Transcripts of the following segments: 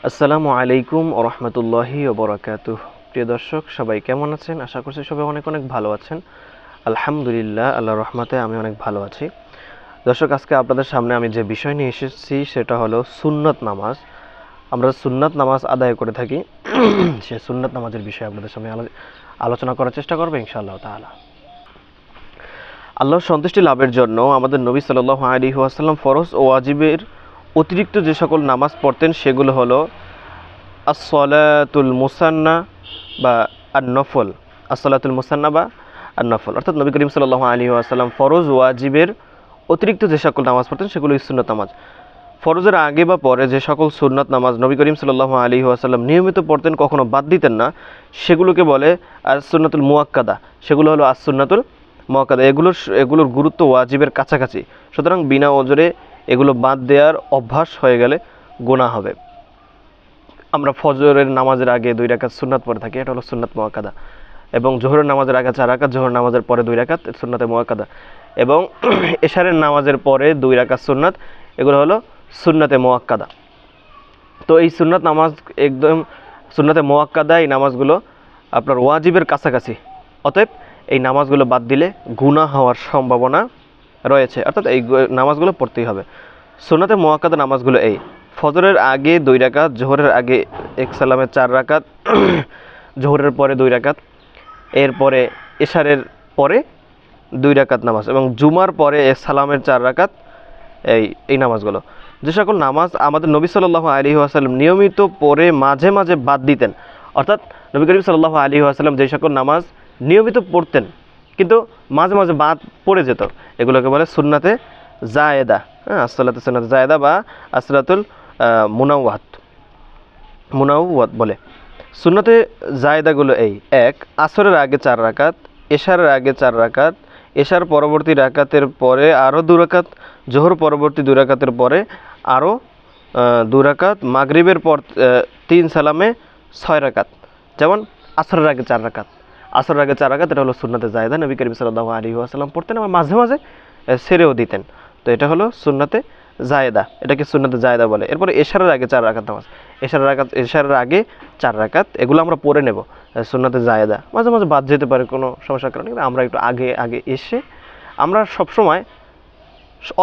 আসসালামু আলাইকুম ওয়া রাহমাতুল্লাহি ওয়া বারাকাতুহু। প্রিয় দর্শক, সবাই কেমন আছেন? আশা করছি সবাই অনেক অনেক ভালো আছেন। আলহামদুলিল্লাহ, আল্লাহর রহমতে আমি অনেক ভালো আছি। দর্শক, আজকে আপনাদের সামনে আমি যে বিষয় নিয়ে এসেছি সেটা হলো সুন্নত নামাজ। আমরা সুন্নত নামাজ আদায় করে থাকি, সে সুন্নত নামাজের বিষয়ে আপনাদের সামনে আলোচনা করার চেষ্টা করব ইনশাআল্লাহ তাআলা। আল্লাহর সন্তুষ্টি লাভের জন্য আমাদের নবী সাল্লাল্লাহু আলাইহি ওয়াসাল্লাম ফরজ ও ওয়াজিবের অতিরিক্ত যে সকল নামাজ পড়তেন সেগুলো হলো আসসালাতুল মুসান্না বা আন-নফল। আসসালাতুল মুসান্না বা আন-নফল অর্থাৎ নবী করিম সাল্লাল্লাহু আলাইহি ওয়াসাল্লাম ফরজ ওয়াজিবের অতিরিক্ত যে সকল নামাজ পড়তেন সেগুলো সুন্নত নামাজ। ফরজের আগে বা পরে যে সকল সুন্নত নামাজ নবী করিম সাল্লাল্লাহু আলাইহি ওয়াসাল্লাম নিয়মিত পড়তেন, কখনো বাদ দিতেন না, সেগুলোকে বলে আস-সুন্নাতুল মুআক্কাদা। সেগুলো হলো আস-সুন্নাতুল মুআক্কাদা। এগুলোর গুরুত্ব ওয়াজিবের কাছাকাছি, সুতরাং বিনা ওজরে এগুলো বাদ দেওয়ার অভ্যাস হয়ে গেলে গুনাহ হবে। আমরা ফজরের নামাজের আগে 2 রাকাত সুন্নাত পড়ে থাকি, এটা হলো সুন্নাত মুআক্কাদা। এবং জোহরের নামাজের আগে 4 রাকাত, জোহর নামাজের পরে 2 রাকাত সুন্নাতে মুআক্কাদা। এবং এশারের নামাজের পরে 2 রাকাত সুন্নাত, এগুলো হলো সুন্নাতে মুআক্কাদা। তো এই সুন্নাত নামাজ একদম সুন্নাতে মুআক্কাদা, এই নামাজগুলো আপনার ওয়াজিবের কাছাকাছি। অতএব এই নামাজগুলো বাদ দিলে গুনাহ হওয়ার সম্ভাবনা রয়েছে, অর্থাৎ এই নামাজগুলো পড়তেই হবে। সুন্নাতে মুআক্কাদা নামাজগুলো এই: ফজরের আগে 2 রাকাত, জোহরের আগে এক সালামে 4 রাকাত, জোহরের পরে 2 রাকাত, এরপরে এশারের পরে 2 রাকাত নামাজ, এবং জুমার পরে এক সালামের 4 রাকাত। এই নামাজগুলো যে সকল নামাজ আমাদের নবী সাল্লাল্লাহু আলাইহি ওয়াসাল্লাম নিয়মিত পড়ে মাঝে মাঝে বাদ দিতেন, অর্থাৎ নবী করিম সাল্লাল্লাহু আলাইহি ওয়াসাল্লাম যে সকল নামাজ নিয়মিত পড়তেন কিন্তু মাঝে মাঝে বাদ পড়ে যেত, এগুলোকে বলে সুন্নাতে জায়েদা। হ্যাঁ, আসসালাতু সুন্নাতে জায়েদা বা আসসালাতুল মুনাওয়াত বলে। সুন্নতে জায়েদাগুলো এই: 1 আসরের আগে 4 রাকাত, এশারের আগে 4 রাকাত, এশার পরবর্তী রাকাতের পরে আরও 2 রাকাত, জোহর পরবর্তী 2 রাকাতের পরে আরও 2 রাকাত, মাগরিবের পর 3 সালামে 6 রাকাত। যেমন আসরের আগে 4 রাকাত, আসরের আগে 4 রাকাত, এটা হলো সুন্নতে জায়েদা, নবী করিম সাল্লাল্লাহু আলাইহি ওয়াসাল্লাম পড়তেন, আবার মাঝে মাঝে ছেড়েও দিতেন। তো এটা হলো সুন্নতে জায়েদা, এটাকে সুন্নতে জায়েদা বলে। এরপরে এশারের আগে 4 রাকাত নামাজ, এশারের আগে 4 রাকাত, এগুলো আমরা পড়ে নেব সুন্নতে জায়েদা। মাঝে মাঝে বাদ যেতে পারে কোনো সমস্যার কারণে, আমরা একটু আগে আগে এসে, আমরা সবসময়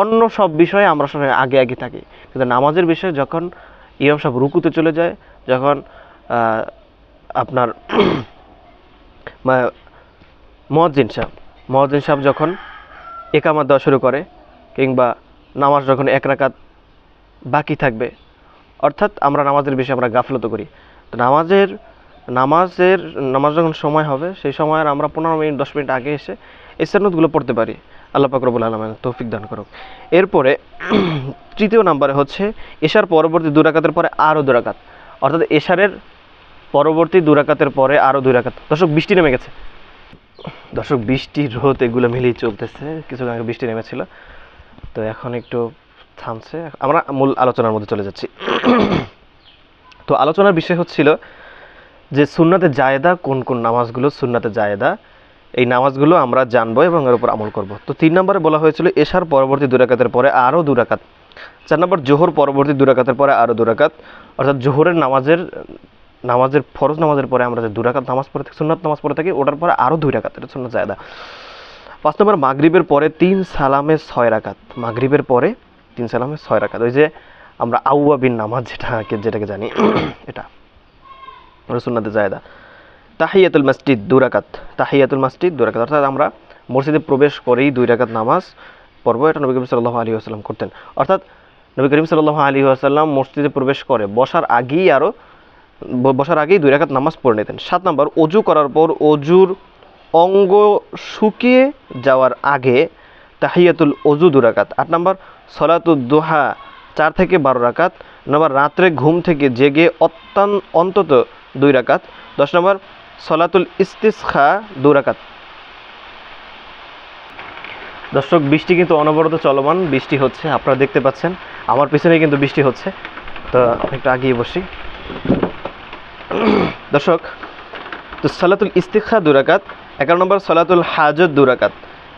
অন্য সব বিষয়ে আমরা সবাই আগে আগে থাকি, কিন্তু নামাজের বিষয়ে যখন ইমাম সাহেব রুকুতে চলে যায়, যখন আপনার মুয়াজ্জিন সাহেব যখন ইকামত দেওয়া শুরু করে, কিংবা নামাজ যখন 1 রাকাত বাকি থাকবে, অর্থাৎ আমরা নামাজের বিষয়ে আমরা গাফলত করি। তো নামাজ যখন সময় হবে, সেই সময় আর আমরা 15 মিনিট 10 মিনিট আগে এসে এই সুন্নাতগুলো পড়তে পারি। আল্লাহ পাক রব্বুল আলামিন তৌফিক দান করুক। এরপরে তৃতীয় নম্বরে হচ্ছে এশার পরবর্তী 2 রাকাতের পরে আরও 2 রাকাত, অর্থাৎ এশারের পরবর্তী 2 রাকাতের পরে আরও 2 রাকাত। দর্শক, বৃষ্টি নেমে গেছে। দর্শক, বৃষ্টি রোদ এগুলো মিলিয়ে চলতেছে। কিছুক্ষণ আগে বৃষ্টি নেমেছিল, তো এখন একটু থামছে। আমরা মূল আলোচনার মধ্যে চলে যাচ্ছি। তো আলোচনার বিষয় হচ্ছিল যে সুন্নাতে জায়েদা কোন কোন নামাজগুলো সুন্নাতে জায়েদা, এই নামাজগুলো আমরা জানবো এবং এর উপর আমল করব। তো 3 নম্বরে বলা হয়েছিল এশার পরবর্তী 2 রাকাতের পরে আরও 2 রাকাত। 4 নম্বর জোহর পরবর্তী 2 রাকাতের পরে আরও 2 রাকাত, অর্থাৎ জোহরের নামাজের ফরজ নামাজের পরে আমরা যে 2 রাকাত নামাজ পড়ে থাকি, সুন্নাত নামাজ পড়ে থাকি, ওটার পরে আরও 2 রাকাত, এটা সুন্নাত জায়েদা। 5 নম্বর মাগরিবের পরে 3 সালামে 6 রাকাত, মাগরিবের পরে 3 সালামে 6 রাকাত, ওই যে আমরা আউয়াবিন নামাজ যেটাকে জানি, এটা সুন্নাতে জায়েদা। তাহিয়াতুল মসজিদ 2 রাকাত, তাহিয়াতুল মসজিদ 2 রাকাত, অর্থাৎ আমরা মসজিদে প্রবেশ করেই 2 রাকাত নামাজ পড়ব, এটা নবী করিম সাল্লাল্লাহু আলাইহি ওয়াসাল্লাম করতেন। অর্থাৎ নবী করিম সাল্লাল্লাহু আলাইহি ওয়াসাল্লাম মসজিদে প্রবেশ করে বসার আগেই 2 রাকাত নামাজ পড়ে নিতেন। 7 নম্বর ওযু করার পর ওযুর অঙ্গ শুকিয়ে যাওয়ার আগে তাহিয়াতুল ওযু 2 রাকাত। 8 নম্বর সলাতুদ দুহা 4 থেকে 12 রাকাত। 9 নম্বর রাত্রে ঘুম থেকে জেগে অন্তত 2 রাকাত। 10 নম্বর সলাতুল ইস্তিসখা 2 রাকাত। দর্শক, বৃষ্টি কিন্তু অনবরত চলমান, বৃষ্টি হচ্ছে, আপনারা দেখতে পাচ্ছেন, আমার পিছনে কিন্তু বৃষ্টি হচ্ছে। তো একটু আগিয়ে বসি। দর্শক, তো সলাতুল ইস্তিখা 2 রাকাত, 11 নম্বর সলাতুল হাজত 2 রাকাত,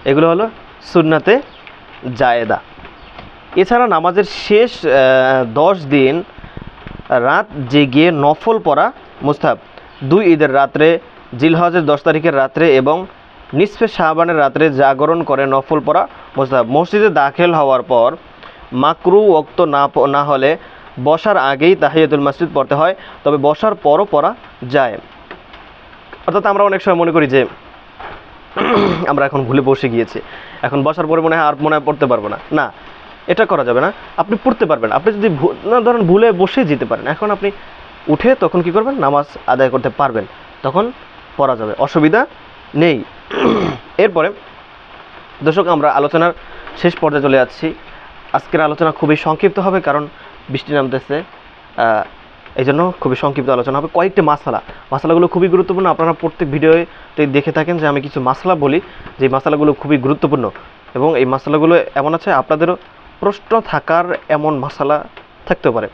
এগুলো হলো সুন্নাতে জায়েদা। এছাড়া নামাজের শেষ 10 দিন রাত জেগে নফল পড়া মুস্তাহাব। 2 ঈদের রাত্রে, জিলহজের 10 তারিখের রাত্রে এবং নিসফে শাবানের রাত্রে জাগরণ করে নফল পড়া মুস্তাহাব। মসজিদে দাখিল হওয়ার পর মাকরু ওয়াক্ত না হলে বসার আগেই তাহিয়াতুল মসজিদ পড়তে হয়, তবে বসার পরও পড়া যায়। অর্থাৎ আমরা অনেক সময় মনে করি যে আমরা এখন ভুলে বসে গিয়েছি, এখন বসার পরে মনে হয় আর মনে হয় পড়তে পারবো না। না, এটা করা যাবে না। আপনি পড়তে পারবেন। আপনি যদি ধরেন ভুলে বসে যেতে পারেন, এখন আপনি উঠে তখন কি করবেন, নামাজ আদায় করতে পারবেন, তখন পড়া যাবে, অসুবিধা নেই। এরপরে দর্শক, আমরা আলোচনার শেষ পর্যায়ে চলে যাচ্ছি। আজকের আলোচনা খুবই সংক্ষিপ্ত হবে, কারণ বৃষ্টি নামতেছে, এই জন্য খুবই সংক্ষিপ্ত আলোচনা হবে। কয়েকটি মশলাগুলো খুবই গুরুত্বপূর্ণ। আপনারা প্রত্যেক ভিডিওতে দেখে থাকেন যে আমি কিছু মশলা বলি, যে মশলাগুলো খুবই গুরুত্বপূর্ণ, এবং এই মশলাগুলো এমন আছে আপনাদেরও প্রশ্ন থাকার এমন মশলা থাকতে পারে।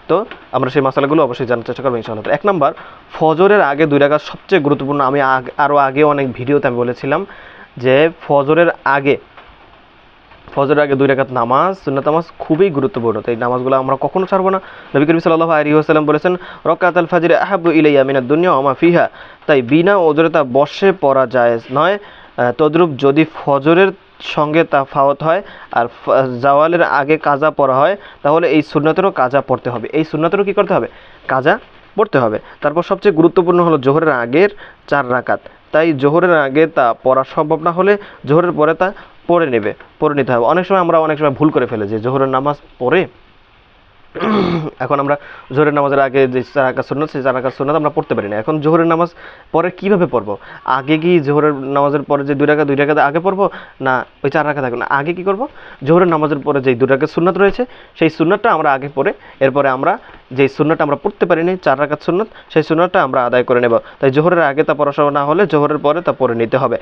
তো আমরা সেই মশলাগুলো অবশ্যই জানার চেষ্টা করবো ইনশাআল্লাহ। 1 নম্বর, ফজরের আগে 2 রাকাত সবচেয়ে গুরুত্বপূর্ণ। আমি আরও আগে অনেক ভিডিওতে আমি বলেছিলাম যে ফজরের আগে 2 রাকাত নামাজ, সুন্নাত নামাজ খুবই গুরুত্বপূর্ণ। তো এই নামাজগুলো আমরা কখনো ছাড়বো না। নবী করিম সাল্লাল্লাহু আলাইহি ওয়াসাল্লাম বলেছেন, রাকাতুল ফাজর আহাব্বু ইলাইয়া মিনাদ দুনিয়া ওয়া মা ফিহা, তাই বিনা ওজরে তা বসে পড়া জায়েজ নয়। তদ্রূপ যদি ফজরের সঙ্গে তাফাওত হয় আর জাওয়ালের আগে কাজা পড়া হয়, তাহলে এই সুন্নাতেরও কাজা পড়তে হবে। এই সুন্নাতেরও কী করতে হবে, কাজা পড়তে হবে। তারপর সবচেয়ে গুরুত্বপূর্ণ হলো জোহরের আগের 4 রাকাত। তাই জোহরের আগে তা পড়া সম্ভব না হলে জোহরের পরে তা পড়ে নিতে হবে। অনেক সময় ভুল করে ফেলে যে জোহরের নামাজ পড়ে এখন আমরা জোহরের নামাজের আগে যে 4 রাকাত সুন্নাত, সেই 4 রাকাত সুন্নাত আমরা পড়তে পারি না। এখন জোহরের নামাজ পরে কিভাবে পড়বো? আগে কি জোহরের নামাজের পরে যে 2 রাকাত আগে পড়বো, না ওই 4 রাকাত আগে? না, আগে কি করব, জোহরের নামাজের পরে যেই 2 রাকাত সুন্নাত রয়েছে সেই সুন্নাতটা আমরা আগে পড়ে, এরপরে আমরা যেই সুন্নাতটা আমরা পড়তে পারিনি 4 রাকাত সুন্নাত, সেই সুন্নাতটা আমরা আদায় করে নেব। তাই জোহরের আগে তা পড়া সম্ভব না হলে জোহরের পরে তা পড়ে নিতে হবে।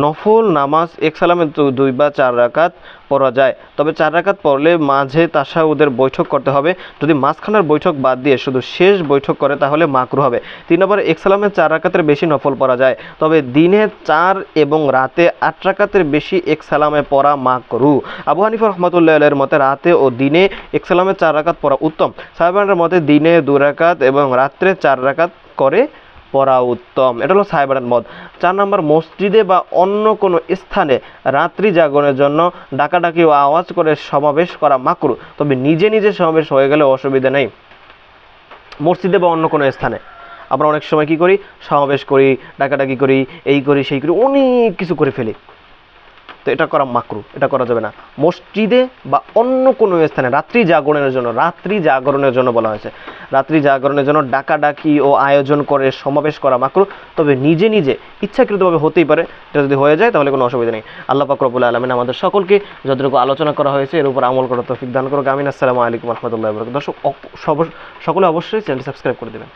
নফল নামাজ এক সালামে 2 বা 4 রাকাত পড়া যায়, তবে 4 রাকাত পড়লে মাঝে তাশাহুদের বৈঠক করতে হবে। যদি মাঝখানের বৈঠক বাদ দিয়ে শুধু শেষ বৈঠক করে তাহলে মাকরু হবে। 3 নম্বরে এক সালামে 4 রাকাতের বেশি নফল পড়া যায়, তবে দিনে 4 এবং রাতে 8 রাকাতের বেশি এক সালামে পড়া মাকরু। আবু হানিফা রাহমাতুল্লাহি আলাইহির মতে রাতে ও দিনে এক সালামে 4 রাকাত পড়া উত্তম। সাহাবাদের মতে দিনে 2 রাকাত এবং রাত্রে 4 রাকাত করে পড়া উত্তম। এটা হলো সাহাবাদের মত। 4 নম্বর, মসজিদে বা অন্য কোনো স্থানে রাত্রি জাগরণের জন্য ডাকাডাকি ও আওয়াজ করে সমাবেশ করা মাকরু, তবে নিজে নিজে সমাবেশ হয়ে গেলে অসুবিধা নেই। মসজিদে বা অন্য কোনো স্থানে আমরা অনেক সময় কী করি, সমাবেশ করি, ডাকাডাকি করি, এই করি সেই করি, অনেক কিছু করে ফেলি। তো এটা করা মাকরু, এটা করা যাবে না। মসজিদে বা অন্য কোনো স্থানে রাত্রি জাগরণের জন্য বলা হয়েছে, রাত্রি জাগরণের জন্য ডাকাডাকি ও আয়োজন করে সমাবেশ করা মাকরু, তবে নিজে নিজে ইচ্ছাকৃতভাবে হতেই পারে। এটা যদি হয়ে যায় তাহলে কোনো অসুবিধা নেই। আল্লাহ পাক রব্বুল আলামিন আমাদের সকলকে যতটুকু আলোচনা করা হয়েছে এর উপর আমল করার তৌফিক দান করুক। আমিন। আসসালামু আলাইকুম ওয়া রাহমাতুল্লাহি ওয়া বারাকাতুহু। দর্শক সকলে অবশ্যই চ্যানেলটি সাবস্ক্রাইব করে দেবেন।